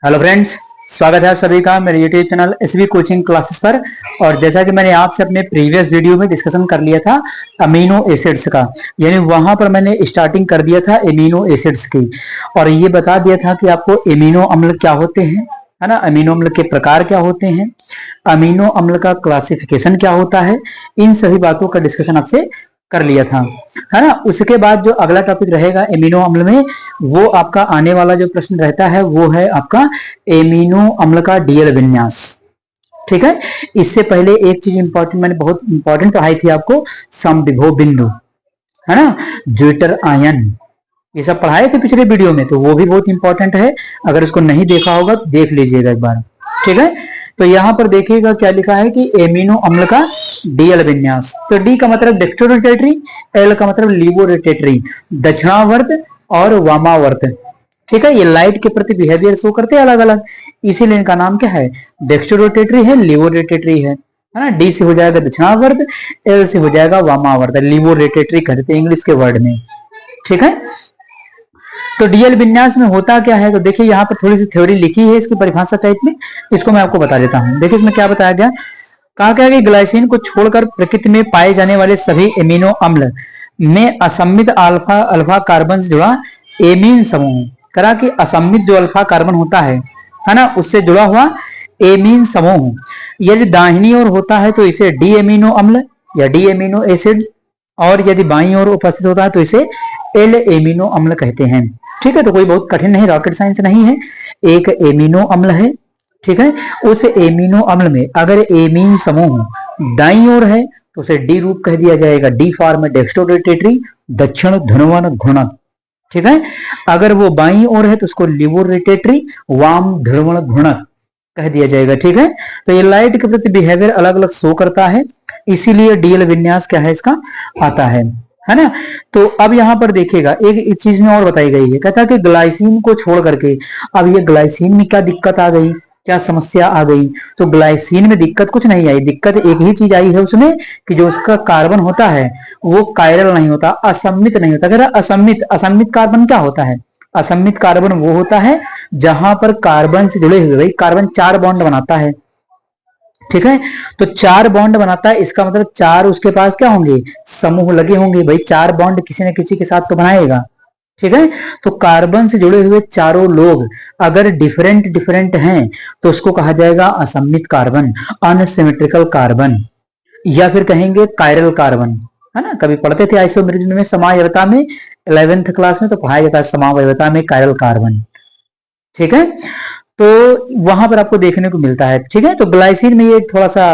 Hello friends, स्वागत है आप सभी का मेरे YouTube channel SB coaching classes पर। और जैसा कि मैंने आपसे अपने प्रीवियस वीडियो में डिस्कशन कर लिया था अमीनो एसिड्स का, यानी वहां पर मैंने स्टार्टिंग कर दिया था एमिनो एसिड्स की, और ये बता दिया था कि आपको एमिनो अम्ल क्या होते हैं, है ना, अमीनो अम्ल के प्रकार क्या होते हैं, अमीनो अम्ल का क्लासिफिकेशन क्या होता है, इन सभी बातों का डिस्कशन आपसे कर लिया था, है ना। उसके बाद जो अगला टॉपिक रहेगा एमिनो अम्ल में, वो आपका आने वाला जो प्रश्न रहता है वो है आपका एमिनो अम्ल का डीएल विन्यास। ठीक है, इससे पहले एक चीज इंपॉर्टेंट, मैंने बहुत इंपॉर्टेंट पढ़ाई थी आपको, समविभव बिंदु, है ना, ज्विटर आयन, ये सब पढ़ाए थे पिछले वीडियो में, तो वो भी बहुत इंपॉर्टेंट है। अगर इसको नहीं देखा होगा तो देख लीजिएगा एक बार। ठीक है, तो यहां पर देखिएगा क्या लिखा है कि एमिनो अम्ल का डीएल विन्यास। तो डी का मतलब डेक्स्ट्रोरोटेटरी, एल का मतलब लिबोरोटेटरी, दक्षिणावर्त और वामावर्त। ठीक है, ये लाइट के प्रति बिहेवियर शो करते हैं अलग अलग, इसीलिए इनका नाम क्या है, डेक्स्ट्रोरोटेटरी है, लिबोरोटेटरी है ना। डी से हो जाएगा दक्षिणावर्त, एल से हो जाएगा वामावर्त, लिबोरोटेटरी कहते हैं इंग्लिश के वर्ड में। ठीक है, तो डीएल विन्यास में होता क्या है, तो देखिए यहाँ पर थोड़ी सी थ्योरी लिखी है इसकी परिभाषा टाइप में, इसको मैं आपको बता देता हूँ। देखिए इसमें क्या बताया गया, कहा गया कि ग्लाइसिन को छोड़कर प्रकृति में पाए जाने वाले सभी एमिनो अम्ल में असम्मित अल्फा अल्फा कार्बन से जुड़ा एमीन समूह, करा कि असम्मित जो अल्फा कार्बन होता है ना, उससे जुड़ा हुआ एमीन समूह यदि दाहिनी ओर होता है तो इसे डी एमिनो अम्ल या डी एमिनो एसिड, और यदि बाईं ओर उपस्थित होता है तो इसे एल एमिनो अम्ल कहते हैं। ठीक है, तो कोई बहुत कठिन नहीं, रॉकेट साइंस नहीं है, एक एमिनो अम्ल है। ठीक है, उस एमिनो अम्ल में अगर एमीन समूह दाईं ओर है तो उसे डी रूप कह दिया जाएगा, डी फॉर्म में डेक्स्ट्रोरोटेटरी, दक्षिण ध्रुवण घूर्णक। ठीक है, अगर वो बाईं ओर है तो उसको लिबोरोटेटरी, वाम ध्रुवण घूर्णक कह दिया जाएगा। ठीक है, तो ये लाइट के प्रति बिहेवियर अलग अलग शो करता है, इसीलिए डीएल विन्यास क्या है इसका आता है ना। तो अब यहां पर देखिएगा एक चीज में और बताई गई है, कहता है कि ग्लाइसिन को छोड़ करके, अब ये ग्लाइसिन में क्या दिक्कत आ गई, क्या समस्या आ गई, तो ग्लाइसिन में दिक्कत कुछ नहीं आई, दिक्कत एक ही चीज आई है उसमें कि जो उसका कार्बन होता है वो कायरल नहीं होता, असम्मित नहीं होता। कहता असम्मित, असम्मित कार्बन क्या होता है, असम्मित कार्बन वो होता है जहां पर कार्बन से जुड़े हुए, भाई कार्बन 4 बॉन्ड बनाता है। ठीक है, तो 4 बॉन्ड बनाता है, इसका मतलब 4 उसके पास क्या होंगे, समूह लगे होंगे, भाई 4 बॉन्ड किसी न किसी के साथ तो बनाएगा। ठीक है, तो कार्बन से जुड़े हुए चारों लोग अगर डिफरेंट डिफरेंट हैं तो उसको कहा जाएगा असम्मित कार्बन, अनसिमेट्रिकल कार्बन, या फिर कहेंगे कायरल कार्बन, है ना। कभी पढ़ते थे आइसोमेरिज्म में, समावयवता में, 11th क्लास में तो पढ़ाया जाता है समावयवता में कायरल कार्बन। ठीक है, तो वहां पर आपको देखने को मिलता है। ठीक है, तो ग्लाइसिन में ये थोड़ा सा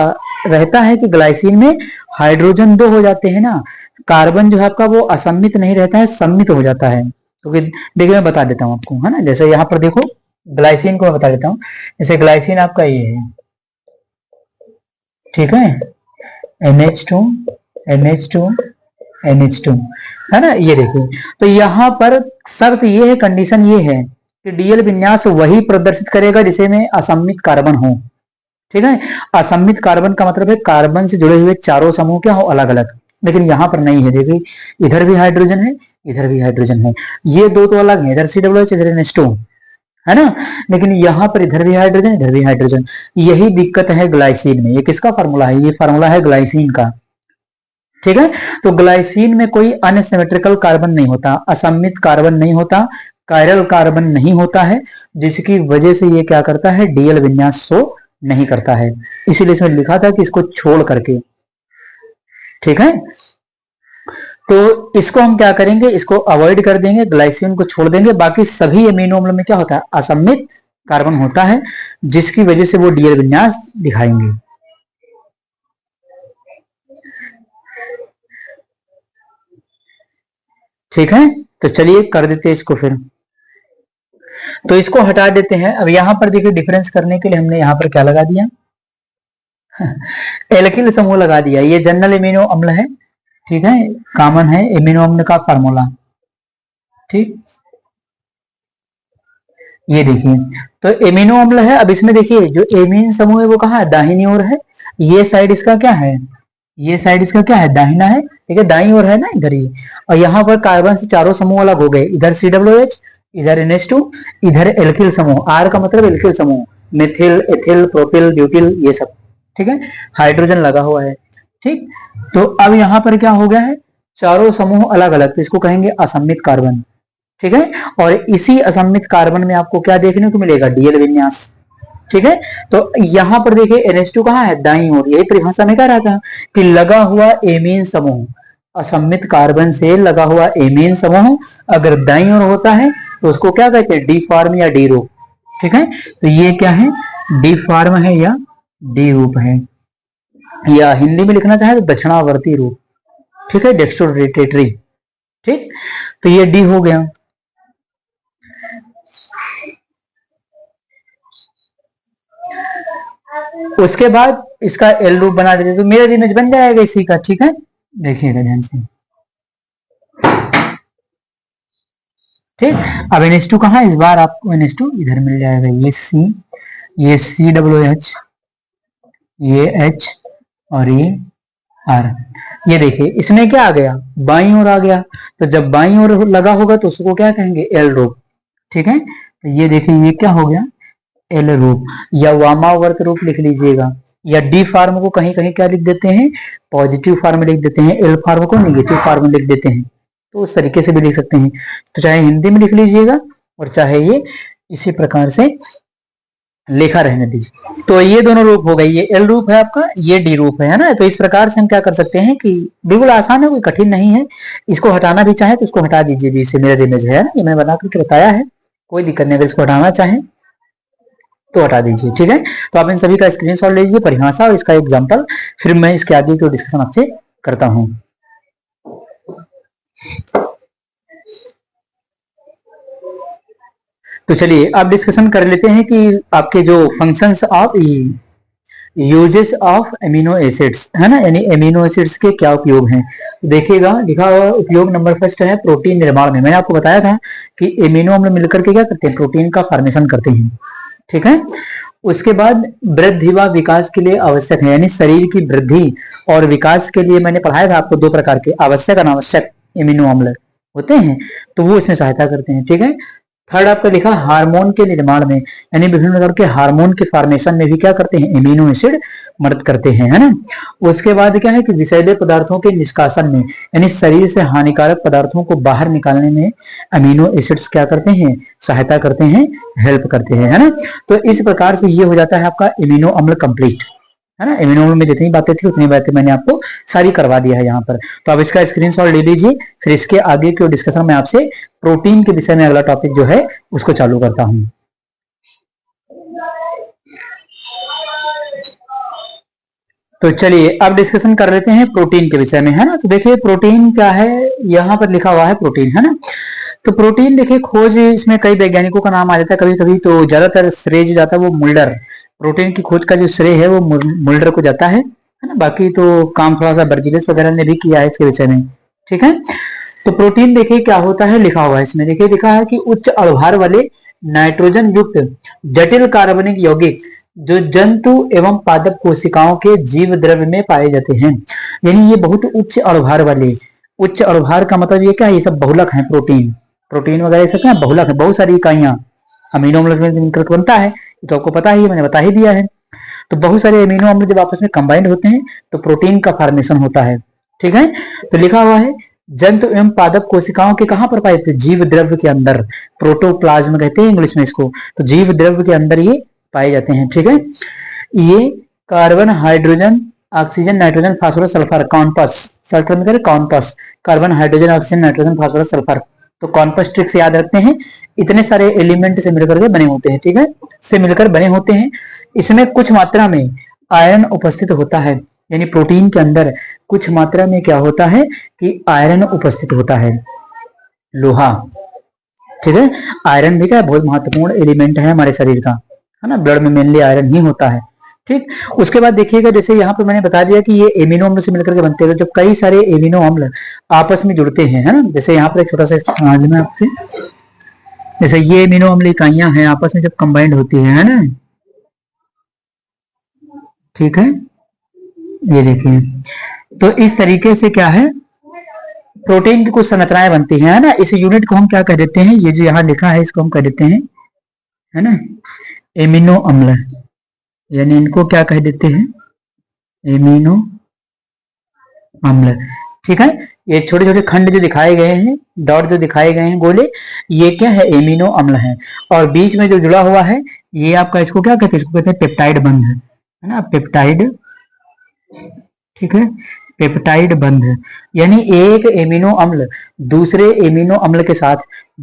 रहता है कि ग्लाइसिन में हाइड्रोजन 2 हो जाते हैं ना, कार्बन जो है आपका वो असम्मित नहीं रहता है, सम्मित हो जाता है। तो देखिए मैं बता देता हूं आपको, है ना, जैसे यहाँ पर देखो ग्लाइसिन को मैं बता देता हूँ, जैसे ग्लाइसिन आपका ये है, ठीक है, NH2 NH2 NH2, है ना, ये देखिए। तो यहाँ पर शर्त ये है, कंडीशन ये है कि डीएल विन्यास वही प्रदर्शित करेगा जिसे में असम्मित कार्बन हो। ठीक है, असम्मित कार्बन का मतलब है कार्बन से जुड़े हुए चारों समूह क्या हो, अलग अलग, लेकिन यहां पर नहीं है। देखिए इधर भी हाइड्रोजन है, इधर भी हाइड्रोजन है, ये दो तो अलग है, इधर COH इधर NH2, है ना, लेकिन यहां पर इधर भी हाइड्रोजन इधर भी हाइड्रोजन। यही दिक्कत है ग्लाइसिन में। ये किसका फार्मूला है, ये फार्मूला है ग्लाइसिन का। ठीक है, तो ग्लाइसिन में कोई अनसिमेट्रिकल कार्बन नहीं होता, असम्मित कार्बन नहीं होता, कायरल कार्बन नहीं होता है, जिसकी वजह से ये क्या करता है, डीएल विन्यास शो नहीं करता है। इसीलिए इसमें लिखा था कि इसको छोड़ करके। ठीक है, तो इसको हम क्या करेंगे, इसको अवॉइड कर देंगे, ग्लाइसिन को छोड़ देंगे, बाकी सभी एमिनो अम्ल में क्या होता है, असम्मित कार्बन होता है, जिसकी वजह से वो डीएल विन्यास दिखाएंगे। ठीक है, तो चलिए कर देते हैं इसको फिर, तो इसको हटा देते हैं। अब यहां पर देखिए डिफरेंस करने के लिए हमने यहां पर क्या लगा दिया, एल्किल समूह लगा दिया, ये जनरल एमिनो अम्ल है। ठीक है, कॉमन है एमिनो अम्ल का फार्मूला। ठीक, ये देखिए तो एमिनो अम्ल है। अब इसमें देखिए जो एमीन समूह है वो कहाँ है, दाहिनी ओर है, ये साइड इसका क्या है, ये साइड इसका क्या है, दाहिना है। ठीक है, दाईं ओर है ना इधर ही, और यहाँ पर कार्बन से चारों समूह अलग हो गए, इधर COH इधर NH2, इधर एल्किल समूह, R का मतलब एल्किल समूह, मिथिल, एथिल, प्रोपिल, ब्यूटिल, ये सब, ठीक है, हाइड्रोजन लगा हुआ है, ठीक। तो अब यहां पर क्या हो गया है, चारों समूह अलग अलग, तो इसको कहेंगे असममित कार्बन, ठीक है। और इसी असममित कार्बन में आपको क्या देखने को मिलेगा, डीएल विन्यास, ठीक है। तो यहां पर देखिए NH2 कहां है, दाईं ओर, यही परिभाषा में कह रहा था कि लगा हुआ एमीन समूह, असममित कार्बन से लगा हुआ एमीन समूह अगर दाईं ओर होता है तो उसको क्या कहते हैं, डी फॉर्म या डी रूप, ठीक है। तो ये क्या है, डी फॉर्म है या डी रूप है, या हिंदी में लिखना चाहे तो दक्षिणावर्ती रूप, ठीक है, डेक्स्ट्रोरोटेटरी, ठीक। तो ये डी हो गया। उसके बाद इसका एल रूप बना देते तो मिरर इमेज बन जाएगा इसी का, ठीक है, देखिएगा ध्यान से, ठीक। अब NH2 कहां है, इस बार आपको NH2 इधर मिल जाएगा, ये C, ये COOH, ये H और ये R। ये देखिए इसमें क्या आ गया, बाईं ओर आ गया, तो जब बाईं ओर लगा होगा तो उसको क्या कहेंगे, एल रूप, ठीक है। तो ये देखिए ये क्या हो गया, एल रूप, या वामावर्त रूप लिख लीजिएगा, या डी फार्म को कहीं कहीं क्या लिख देते हैं, पॉजिटिव फार्म लिख देते हैं, एल फार्म को नेगेटिव फार्म लिख देते हैं, तो उस तरीके से भी लिख सकते हैं। तो चाहे हिंदी में लिख लीजिएगा और चाहे ये इसी प्रकार से लिखा रहने दीजिए। तो ये दोनों रूप हो गए, ये एल रूप है आपका, ये डी रूप है ना। तो इस प्रकार से हम क्या कर सकते हैं कि बिल्कुल आसान है, कोई कठिन नहीं है। इसको हटाना भी चाहे तो इसको हटा दीजिए, भी इसे मिरर इमेज है ना, ये मैंने बना करके बताया है, कोई दिक्कत नहीं, अगर इसको हटाना चाहें तो हटा दीजिए, ठीक है। तो आप इन सभी का स्क्रीनशॉट ले लीजिए, परिभाषा और इसका एग्जांपल, फिर मैं इसके आगे की डिस्कशन आपसे करता हूं। तो चलिए अब डिस्कशन कर लेते हैं कि आपके जो functions of uses of amino acids है ना, यानी एमिनो एसिड्स के क्या उपयोग हैं। देखिएगा लिखा हुआ उपयोग नंबर फर्स्ट है प्रोटीन निर्माण में। मैंने आपको बताया था कि एमिनो अम्ल मिलकर के क्या करते हैं, प्रोटीन का फॉर्मेशन करते हैं, ठीक है। उसके बाद वृद्धि व विकास के लिए आवश्यक है, यानी शरीर की वृद्धि और विकास के लिए मैंने पढ़ाया था आपको दो प्रकार के आवश्यक अनावश्यक एमिनो अम्ल होते हैं, तो वो इसमें सहायता करते हैं, ठीक है। थर्ड आपका लिखा हार्मोन के निर्माण में, यानी विभिन्न प्रकार के हार्मोन के फॉर्मेशन में भी क्या करते हैं, एमिनो एसिड मदद करते हैं, है ना। उसके बाद क्या है कि विषैले पदार्थों के निष्कासन में, यानी शरीर से हानिकारक पदार्थों को बाहर निकालने में अमीनो एसिड्स क्या करते हैं, सहायता करते हैं, हेल्प करते हैं, है ना। तो इस प्रकार से ये हो जाता है आपका एमिनो अम्ल कंप्लीट, है ना। एमिनो अम्ल में जितनी बातें थी उतनी बातें मैंने आपको सारी करवा दिया है यहाँ पर। तो आप इसका स्क्रीनशॉट ले लीजिए, फिर इसके आगे के डिस्कशन में आपसे प्रोटीन के विषय में अगला टॉपिक जो है उसको चालू करता हूं। तो चलिए अब डिस्कशन कर लेते हैं प्रोटीन के विषय में, है ना। तो देखिए प्रोटीन क्या है, यहाँ पर लिखा हुआ है प्रोटीन, है ना। तो प्रोटीन देखिए खोज इसमें कई वैज्ञानिकों का नाम आ जाता है कभी कभी, तो ज्यादातर श्रेय जो जाता है वो मुल्डर, प्रोटीन की खोज का जो श्रेय है वो मुल्डर को जाता है ना। बाकी तो काम थोड़ा सा बर्जिलस वगैरह ने भी किया है इसके विषय में, ठीक है। तो प्रोटीन देखिए क्या होता है, लिखा हुआ है इसमें, देखिए लिखा है कि उच्च अणुभार वाले नाइट्रोजन युक्त जटिल कार्बनिक यौगिक जो जंतु एवं पादप कोशिकाओं के जीव द्रव्य में पाए जाते हैं, यानी ये बहुत उच्च अणुभार वाले, उच्च अणुभार का मतलब ये क्या है, ये सब बहुलक है, प्रोटीन प्रोटीन वगैरह सब क्या बहुलक है, बहुत सारी इकाइयां अमीनो अम्ल मिलकर बनता है, तो आपको पता ही, मैंने बता ही दिया है। तो बहुत सारे अमीनो अम्ल जब आपस में कंबाइंड होते हैं तो प्रोटीन का फॉर्मेशन होता है, ठीक है। तो लिखा हुआ है जंतु एवं पादप कोशिकाओं के कहां पर पाए जाते हैं, जीव द्रव्य के अंदर, प्रोटोप्लाज्म कहते हैं इंग्लिश में इसको, तो जीव द्रव्य के अंदर ये पाए जाते हैं, ठीक है। ये carbon hydrogen oxygen nitrogen phosphorus sulphur compass, sulphur में compass, carbon hydrogen oxygen nitrogen phosphorus sulphur, तो कॉम्पस ट्रिक से याद रखते हैं, इतने सारे एलिमेंट से मिलकर के बने होते हैं, ठीक है, से मिलकर बने होते हैं। इसमें कुछ मात्रा में आयरन उपस्थित होता है, यानी प्रोटीन के अंदर कुछ मात्रा में क्या होता है कि आयरन उपस्थित होता है, लोहा, ठीक है। आयरन भी क्या बहुत महत्वपूर्ण एलिमेंट है हमारे शरीर का, है ना, ब्लड में मेनली आयरन ही होता है, ठीक। उसके बाद देखिएगा जैसे यहाँ पे मैंने बता दिया कि ये एमिनो अम्ल से मिलकर के बनते हैं, तो जब कई सारे एमिनो अम्ल आपस में जुड़ते हैं, है ना, जैसे यहाँ पर एक छोटा सा समझ में आपसे, जैसे ये एमिनो अम्ल इकाइयां हैं आपस में जब कंबाइंड होती है ना, ठीक है, ये देखिए, तो इस तरीके से क्या है प्रोटीन की कुछ संरचनाएं बनती हैं, है ना। इस यूनिट को हम क्या कह देते हैं, ये जो यहाँ लिखा है इसको हम कह देते हैं, है ना, एमिनो अम्ल, यानी इनको क्या कह देते हैं, एमिनो अम्ल। ठीक है, ये छोटे छोटे खंड जो दिखाए गए हैं, डॉट जो दिखाए गए हैं गोले, ये क्या है, एमिनो अम्ल है। और बीच में जो जुड़ा हुआ है ये आपका, इसको क्या कहते हैं, इसको कहते हैं पेप्टाइड बंध, है ना, पेप्टाइड। ठीक है, पेप्टाइड बंध, यानी एक एमिनो अम्ल दूसरे एमिनो अम्ल के साथ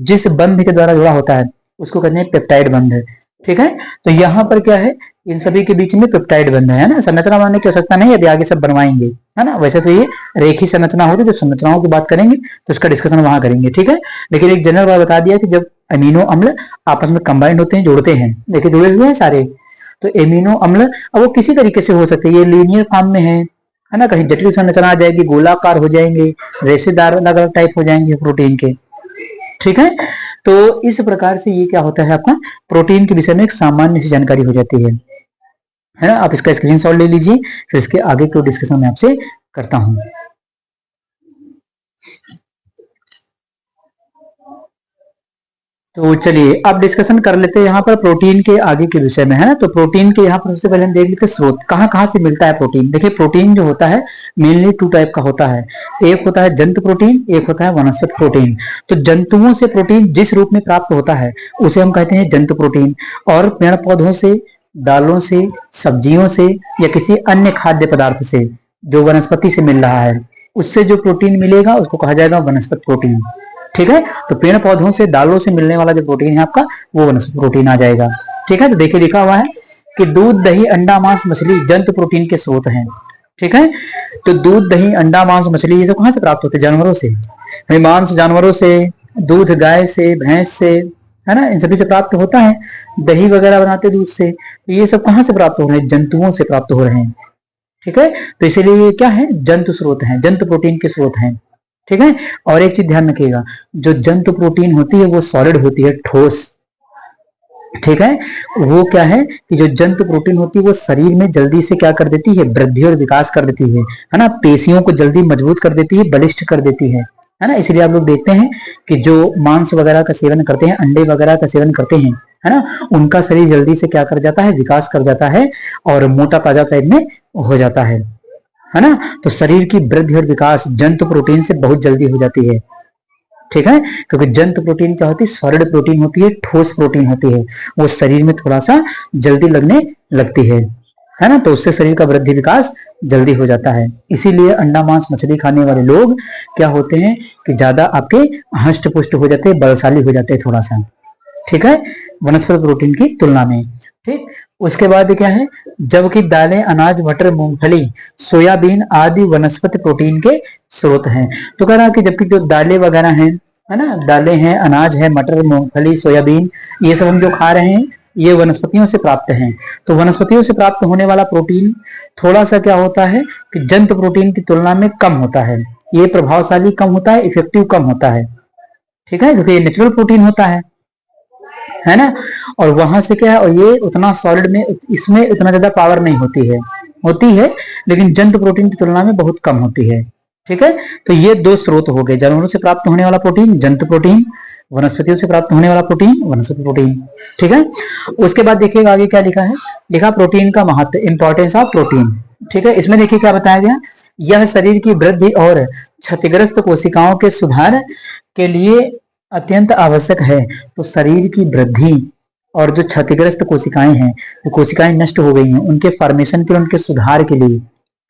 जिस बंध के द्वारा जुड़ा होता है उसको कहते हैं पेप्टाइड बंध। ठीक है, तो यहाँ पर क्या है, इन सभी के बीच में पेप्टाइड बंध है ना। संरचना बनाने की आवश्यकता नहीं, अभी आगे सब बनवाएंगे, है ना। वैसे तो ये रेखी संरचना होगी, जब संरचनाओं की बात करेंगे तो इसका डिस्कशन वहां करेंगे। ठीक है, लेकिन एक जनरल बात बता दिया कि जब अमीनो अम्ल आपस में कंबाइंड होते हैं, जुड़ते हैं, देखिए जुड़े हुए हैं सारे, तो एमिनो अम्ल अब वो किसी तरीके से हो सकते हैं, ये लीनियर फॉर्म में है ना, कहीं जटिल संरचना आ जाएगी, गोलाकार हो जाएंगे, रेशेदार अलग अलग टाइप हो जाएंगे प्रोटीन के। ठीक है, तो इस प्रकार से ये क्या होता है, आपका प्रोटीन के विषय में एक सामान्य सी जानकारी हो जाती है ना। आप इसका स्क्रीनशॉट ले लीजिए, फिर इसके आगे को डिस्कशन मैं आपसे करता हूं। तो चलिए अब डिस्कशन कर लेते हैं यहाँ पर प्रोटीन के आगे के विषय में, है ना। तो प्रोटीन के यहाँ पर सबसे पहले हम देख लेते हैं स्रोत, कहाँ कहाँ से मिलता है प्रोटीन। देखिए प्रोटीन जो होता है मेनली 2 टाइप का होता है, एक होता है जंतु प्रोटीन, एक होता है वनस्पति प्रोटीन। तो जंतुओं से प्रोटीन जिस रूप में प्राप्त होता है उसे हम कहते हैं जंतु प्रोटीन, और पेड़ पौधों से, दालों से, सब्जियों से या किसी अन्य खाद्य पदार्थ से जो वनस्पति से मिल रहा है उससे जो प्रोटीन मिलेगा उसको कहा जाएगा वनस्पति प्रोटीन। ठीक है, तो पेड़ पौधों से, दालों से मिलने वाला जो प्रोटीन है आपका वो वनस्पति प्रोटीन आ जाएगा। ठीक है, तो देखिए लिखा हुआ है कि दूध, दही, अंडा, मांस, मछली जंतु प्रोटीन के स्रोत हैं। ठीक है, तो दूध, दही, अंडा, मांस, मछली ये सब कहां से प्राप्त होते हैं, जानवरों से। मांस जानवरों से, दूध गाय से, भैंस से, है ना, इन सभी से प्राप्त होता है। दही वगैरह बनाते दूध से, तो ये सब कहां से प्राप्त हो रहे हैं, जंतुओं से प्राप्त हो रहे हैं। ठीक है, तो इसीलिए ये क्या है, जंतु स्रोत हैं, जंतु प्रोटीन के स्रोत हैं। ठीक है, और एक चीज ध्यान रखिएगा, जो जंतु प्रोटीन होती है वो सॉलिड होती है, ठोस। ठीक है, वो क्या है कि जो जंतु प्रोटीन होती है वो शरीर में जल्दी से क्या कर देती है, वृद्धि और विकास कर देती है ना, पेशियों को जल्दी मजबूत कर देती है, बलिष्ठ कर देती है ना। इसलिए आप लोग देखते हैं कि जो मांस वगैरह का सेवन करते हैं, अंडे वगैरह का सेवन करते हैं, है ना, उनका शरीर जल्दी से क्या कर जाता है, विकास कर जाता है और मोटा ताजा टाइप में हो जाता है ना। तो शरीर की वृद्धि और विकास जंतु प्रोटीन से बहुत जल्दी हो जाती है। ठीक है, क्योंकि जंतु प्रोटीन क्या होती है, सॉलिड प्रोटीन होती है, ठोस प्रोटीन होती है, वो शरीर में थोड़ा सा जल्दी लगने लगती है ना, तो उससे शरीर का वृद्धि विकास जल्दी हो जाता है। इसीलिए अंडा, मांस, मछली खाने वाले लोग क्या होते हैं कि ज्यादा आपके हष्ट पुष्ट हो जाते हैं, बलशाली हो जाते हैं थोड़ा सा। ठीक है, वनस्पति प्रोटीन की तुलना में। ठीक, उसके बाद क्या है, जबकि दालें, अनाज, मटर, मूंगफली, सोयाबीन आदि वनस्पति प्रोटीन के स्रोत हैं। तो कह रहा है कि जबकि जो दालें वगैरह हैं, है ना, दालें हैं, अनाज है, मटर, मूंगफली, सोयाबीन, ये सब हम जो खा रहे हैं ये वनस्पतियों से प्राप्त हैं। तो वनस्पतियों से प्राप्त होने वाला प्रोटीन थोड़ा सा क्या होता है कि जंतु प्रोटीन की तुलना में कम होता है, ये प्रभावशाली कम होता है, इफेक्टिव कम होता है। ठीक है, क्योंकि ये नेचुरल प्रोटीन होता है ना, और वहां से क्या है, और ये उतना सॉलिड में, इसमें उतना ज्यादा पावर नहीं होती है, लेकिन जंतु प्रोटीन की तुलना में बहुत कम होती है। ठीक है, तो ये 2 स्रोत हो गए, जानवरों से प्राप्त होने वाला प्रोटीन जंतु प्रोटीन, वनस्पतियों से प्राप्त होने वाला प्रोटीन वनस्पति प्रोटीन। ठीक है, उसके बाद देखिएगा आगे क्या लिखा है, लिखा प्रोटीन का महत्व, इंपॉर्टेंस ऑफ प्रोटीन। ठीक है, इसमें देखिए क्या बताया गया, यह शरीर की वृद्धि और क्षतिग्रस्त कोशिकाओं के सुधार के लिए अत्यंत आवश्यक है। तो शरीर की वृद्धि और जो क्षतिग्रस्त कोशिकाएं हैं, जो कोशिकाएं नष्ट हो गई हैं, उनके फॉर्मेशन के लिए, उनके सुधार के लिए,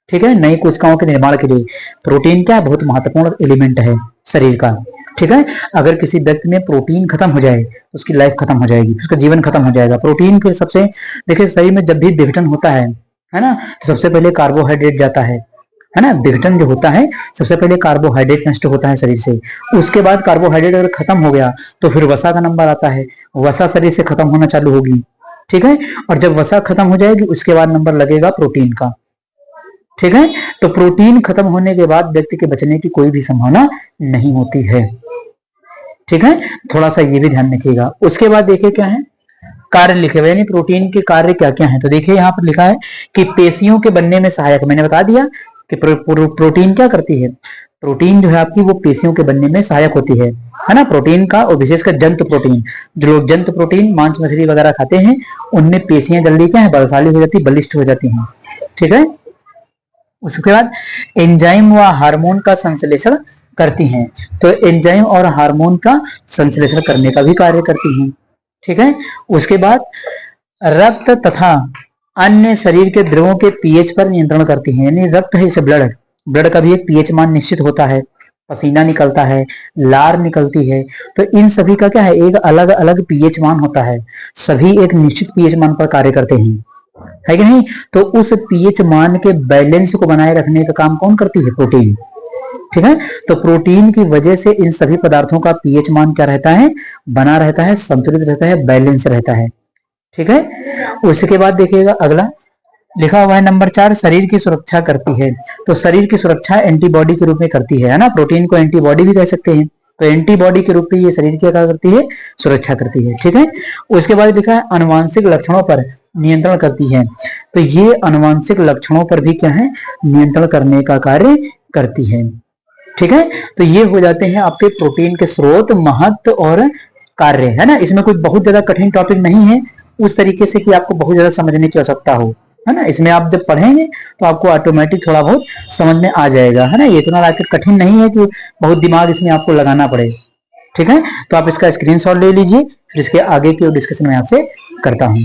ठीक है, नई कोशिकाओं के निर्माण के लिए प्रोटीन क्या बहुत महत्वपूर्ण एलिमेंट है शरीर का। ठीक है, अगर किसी व्यक्ति में प्रोटीन खत्म हो जाए तो उसकी लाइफ खत्म हो जाएगी, उसका जीवन खत्म हो जाएगा। प्रोटीन फिर सबसे, देखिए शरीर में जब भी विघटन होता है ना, तो सबसे पहले कार्बोहाइड्रेट जाता है ना, विघटन जो होता है सबसे पहले कार्बोहाइड्रेट नष्ट होता है शरीर से, उसके बाद कार्बोहाइड्रेट अगर खत्म हो गया तो फिर वसा का नंबर आता है, वसा शरीर से खत्म होना चालू होगी। ठीक है, और जब वसा खत्म हो जाएगी उसके बाद नंबर लगेगा प्रोटीन का। ठीक है, तो प्रोटीन खत्म होने के बाद व्यक्ति के बचने की कोई भी संभावना नहीं होती है। ठीक है, थोड़ा सा ये भी ध्यान रखिएगा। उसके बाद देखिए क्या है, कार्य लिखे हुए, यानी प्रोटीन के कार्य क्या क्या है। तो देखिए यहाँ पर लिखा है कि पेशियों के बनने में सहायक, मैंने बता दिया कि प्रोटीन क्या करती है, प्रोटीन जो है आपकी वो पेशियों के बनने में सहायक होती है ना। प्रोटीन का और विशेषकर जंतु प्रोटीन, जो लोग जंतु प्रोटीन मांस मछली वगैरह खाते हैं उनमें पेशियां जल्दी क्या है बलशाली हो जाती है, बलिष्ठ हो जाती हैं। ठीक है, उसके बाद एंजाइम व हार्मोन का संश्लेषण करती हैं, तो एंजाइम और हार्मोन का संश्लेषण करने का भी कार्य करती हैं। ठीक है, उसके बाद रक्त तथा अन्य शरीर के द्रवों के पीएच पर नियंत्रण करती हैं, यानी रक्त है इसे ब्लड, ब्लड का भी एक पीएच मान निश्चित होता है, पसीना निकलता है, लार निकलती है, तो इन सभी का क्या है एक अलग अलग पीएच मान होता है, सभी एक निश्चित पीएच मान पर कार्य करते हैं, है कि नहीं। तो उस पीएच मान के बैलेंस को बनाए रखने का काम कौन करती है, प्रोटीन। ठीक है, तो प्रोटीन की वजह से इन सभी पदार्थों का पीएच मान क्या रहता है, बना रहता है, संतुलित रहता है, बैलेंस रहता है। ठीक है, उसके बाद देखिएगा अगला लिखा हुआ है नंबर 4, शरीर की सुरक्षा करती है, तो शरीर की सुरक्षा एंटीबॉडी के रूप में करती है ना, प्रोटीन को एंटीबॉडी भी कह सकते हैं, तो एंटीबॉडी के रूप में ये शरीर की क्या करती है, सुरक्षा करती है। ठीक है, उसके बाद लिखा है अनुवांशिक लक्षणों पर नियंत्रण करती है, तो ये अनुवांशिक लक्षणों पर भी क्या है नियंत्रण करने का कार्य करती है। ठीक है, तो ये हो जाते हैं आपके प्रोटीन के स्रोत, महत्व और कार्य, है ना। इसमें कोई बहुत ज्यादा कठिन टॉपिक नहीं है उस तरीके से कि आपको बहुत ज्यादा समझने की आवश्यकता हो, है ना। इसमें आप जब पढ़ेंगे तो आपको ऑटोमेटिक थोड़ा बहुत समझ में आ जाएगा, है ना। ये इतना कठिन नहीं है कि बहुत दिमाग इसमें आपको लगाना पड़े। ठीक है, तो आप इसका स्क्रीनशॉट ले लीजिए, फिर इसके आगे की डिस्कशन मैं आपसे करता हूं।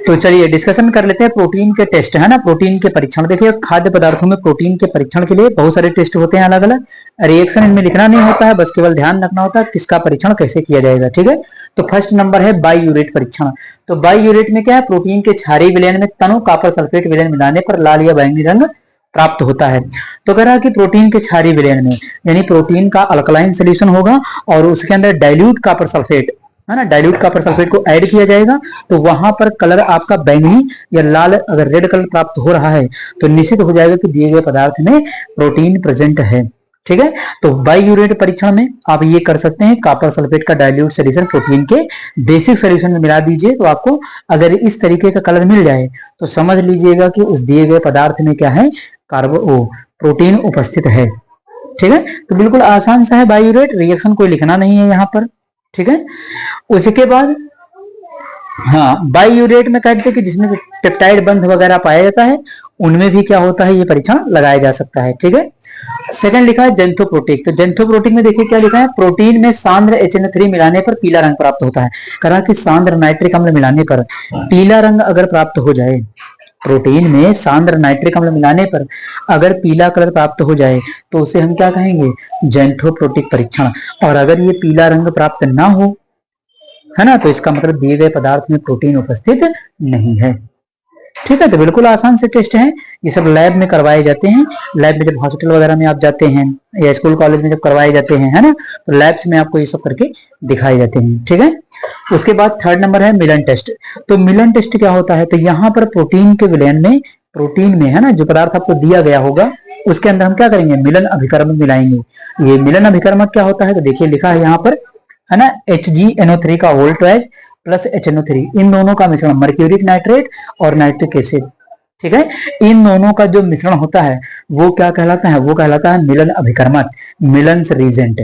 तो चलिए डिस्कशन कर लेते हैं प्रोटीन के टेस्ट, है ना, प्रोटीन के परीक्षण। देखिए खाद्य पदार्थों में प्रोटीन के परीक्षण के लिए बहुत सारे टेस्ट होते हैं अलग अलग, रिएक्शन इनमें लिखना नहीं होता है, बस केवल ध्यान रखना होता है किसका परीक्षण कैसे किया जाएगा। ठीक है, तो फर्स्ट नंबर है बाईयूरेट परीक्षण। तो बाईयूरेट में क्या है, प्रोटीन के क्षारीय विलयन में तनु कॉपर सल्फेट विलयन मिलाने पर लाल या बैंगनी रंग प्राप्त होता है। तो कह रहा है कि प्रोटीन के क्षारीय विलयन में, यानी प्रोटीन का अल्कलाइन सोल्यूशन होगा और उसके अंदर डाइल्यूट कॉपर सल्फेट, है ना, डाइल्यूट कॉपर सल्फेट को ऐड किया जाएगा, तो वहां पर कलर आपका बैंगनी या लाल, अगर रेड कलर प्राप्त हो रहा है तो निश्चित हो जाएगा कि दिए गए पदार्थ में प्रोटीन प्रेजेंट है। ठीक है, तो बाईयूरेट परीक्षण में आप ये कर सकते हैं, कॉपर सल्फेट का डाइल्यूट सोल्यूशन प्रोटीन के बेसिक सोल्यूशन में मिला दीजिए, तो आपको अगर इस तरीके का कलर मिल जाए तो समझ लीजिएगा कि उस दिए गए पदार्थ में क्या है, प्रोटीन उपस्थित है। ठीक है, तो बिल्कुल आसान सा है बाईयूरेट, रिएक्शन कोई लिखना नहीं है यहाँ पर। ठीक है, उसके बाद हाँ बाईयूरेट में कहते हैं कि जिसमें पेप्टाइड बंध वगैरह पाया जाता है उनमें भी क्या होता है, ये परीक्षण लगाया जा सकता है। ठीक है, सेकंड लिखा है जेंथोप्रोटिक। तो जेंथोप्रोटिक में देखिए क्या लिखा है, प्रोटीन में सांद्र HNO3 मिलाने पर पीला रंग प्राप्त होता है। कहा कि सांद्र नाइट्रिक अम्ल मिलाने पर पीला रंग अगर प्राप्त हो जाए, प्रोटीन में सांद्र नाइट्रिक अम्ल मिलाने पर अगर पीला कलर प्राप्त हो जाए तो उसे हम क्या कहेंगे, जेंथोप्रोटिक परीक्षण। और अगर ये पीला रंग प्राप्त ना हो, है ना, तो इसका मतलब दिए गए पदार्थ में प्रोटीन उपस्थित नहीं है। ठीक है, तो बिल्कुल आसान से टेस्ट है, ये सब लैब में करवाए जाते हैं। लैब में जब हॉस्पिटल वगैरह में आप जाते हैं या स्कूल कॉलेज में जब करवाए जाते हैं, है ना, तो लैब्स में आपको ये सब करके दिखाए जाते हैं। ठीक है, उसके बाद थर्ड नंबर है मिलन टेस्ट। तो मिलन टेस्ट क्या होता है, तो यहाँ पर प्रोटीन के विलयन में, प्रोटीन में, है ना, जो पदार्थ आपको दिया गया होगा उसके अंदर हम क्या करेंगे, मिलन अभिकर्मक मिलाएंगे। ये मिलन अभिकर्मक क्या होता है, तो देखिए लिखा है यहाँ पर, है ना, HgNO3 का होल ट्वाइस प्लस HNO3, इन दोनों का मिश्रण मर्क्यूरिक नाइट्रेट और नाइट्रिक एसिड। ठीक है, इन दोनों का जो मिश्रण होता है वो क्या कहलाता है, वो कहलाता है मिलन अभिकर्मक, मिलन्स रीजेंट।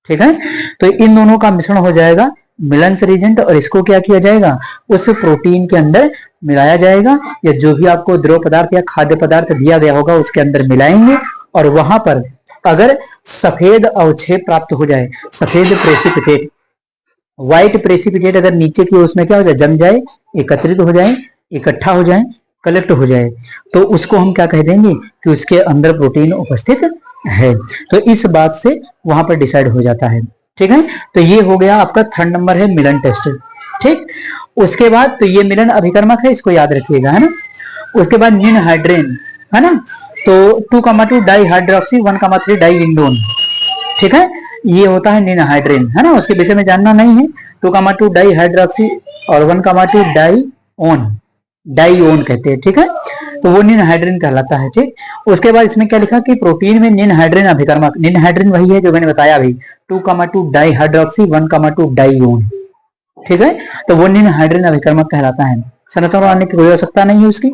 ठीक है, तो इन दोनों का मिश्रण हो जाएगा मिलन्स रीजेंट और इसको क्या किया जाएगा, उस प्रोटीन के अंदर मिलाया जाएगा, या जो भी आपको द्रव पदार्थ या खाद्य पदार्थ दिया गया होगा उसके अंदर मिलाएंगे, और वहां पर अगर सफेद अवक्षेप प्राप्त हो जाए, सफेद प्रेसिपिटेट, व्हाइट प्रेसिपिटेट अगर नीचे की उसमें क्या हो जाए, जम जाए, एकत्रित हो जाए, इकट्ठा हो जाए, कलेक्ट हो जाए, तो उसको हम क्या कह देंगे कि उसके अंदर प्रोटीन उपस्थित है। तो इस बात से वहां पर डिसाइड हो जाता है। ठीक है, तो ये हो गया आपका थर्ड नंबर है मिलन टेस्ट। ठीक, उसके बाद तो ये मिलन अभिकर्मक है, इसको याद रखिएगा, है ना। उसके बाद निनहाइड्रेन, है ना, तो 2,2 डाइहाइड्रोक्सी 1,3 डाइविंडोन। ठीक है, ये होता है निनहाइड्रेन, है ना, उसके विषय में जानना नहीं है। 2,2 डाइहाइड्रोक्सी और 1,2 डाइओन कहते हैं। ठीक है, तो वो निनहाइड्रेन कहलाता है। ठीक, उसके बाद इसमें क्या लिखा कि प्रोटीन में निनहाइड्रेन अभिकर्मक, निनहाइड्रेन वही है जो मैंने बताया अभी, 2,2 डाइहाइड्रोक्सी 1,2 डाइओन। ठीक है, तो वो निनहाइड्रेन अभिकर्मक कहलाता है। सनातन आने की कोई आवश्यकता नहीं है उसकी।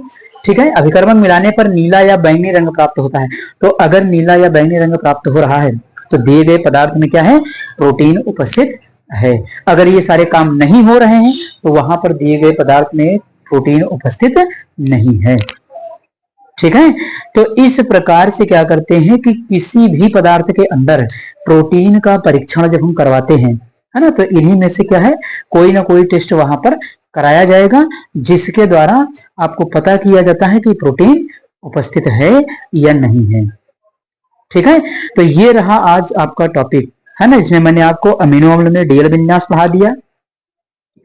ठीक है, अभिकर्मक मिलाने पर नीला या बैंगनी रंग प्राप्त होता है। तो अगर नीला या बैंगनी रंग प्राप्त हो रहा है तो दिए गए पदार्थ में क्या है, प्रोटीन उपस्थित है। अगर ये सारे काम नहीं हो रहे हैं तो वहां पर दिए गए पदार्थ में प्रोटीन उपस्थित नहीं है। ठीक है, तो इस प्रकार से क्या करते हैं कि किसी भी पदार्थ के अंदर प्रोटीन का परीक्षण जब हम करवाते हैं, है ना, तो इन्हीं में से क्या है, कोई ना कोई टेस्ट वहां पर कराया जाएगा जिसके द्वारा आपको पता किया जाता है कि प्रोटीन उपस्थित है या नहीं है। ठीक है, तो ये रहा आज आपका टॉपिक, है ना, जिसमें मैंने आपको अमीनो अम्ल में डीएल विन्यास पढ़ा दिया।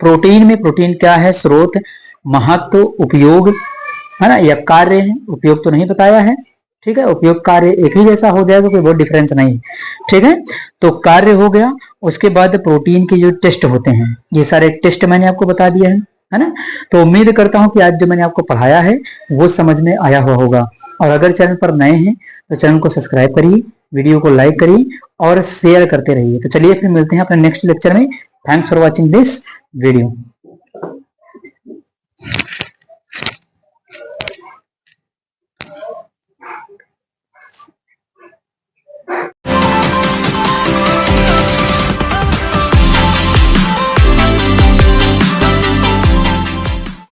प्रोटीन में प्रोटीन क्या है, स्रोत, महत्व, उपयोग, है ना, या कार्य है, उपयोग तो नहीं बताया है। ठीक है, उपयोग कार्य एक ही जैसा हो जाएगा, कोई बहुत डिफरेंस नहीं। ठीक है, तो कार्य हो गया। उसके बाद प्रोटीन के जो टेस्ट होते हैं, ये सारे टेस्ट मैंने आपको बता दिया है ना। तो उम्मीद करता हूं कि आज जो मैंने आपको पढ़ाया है वो समझ में आया हुआ होगा। और अगर चैनल पर नए हैं तो चैनल को सब्सक्राइब करिए, वीडियो को लाइक करिए और शेयर करते रहिए। तो चलिए फिर मिलते हैं अपने नेक्स्ट लेक्चर में। Thanks for watching this video.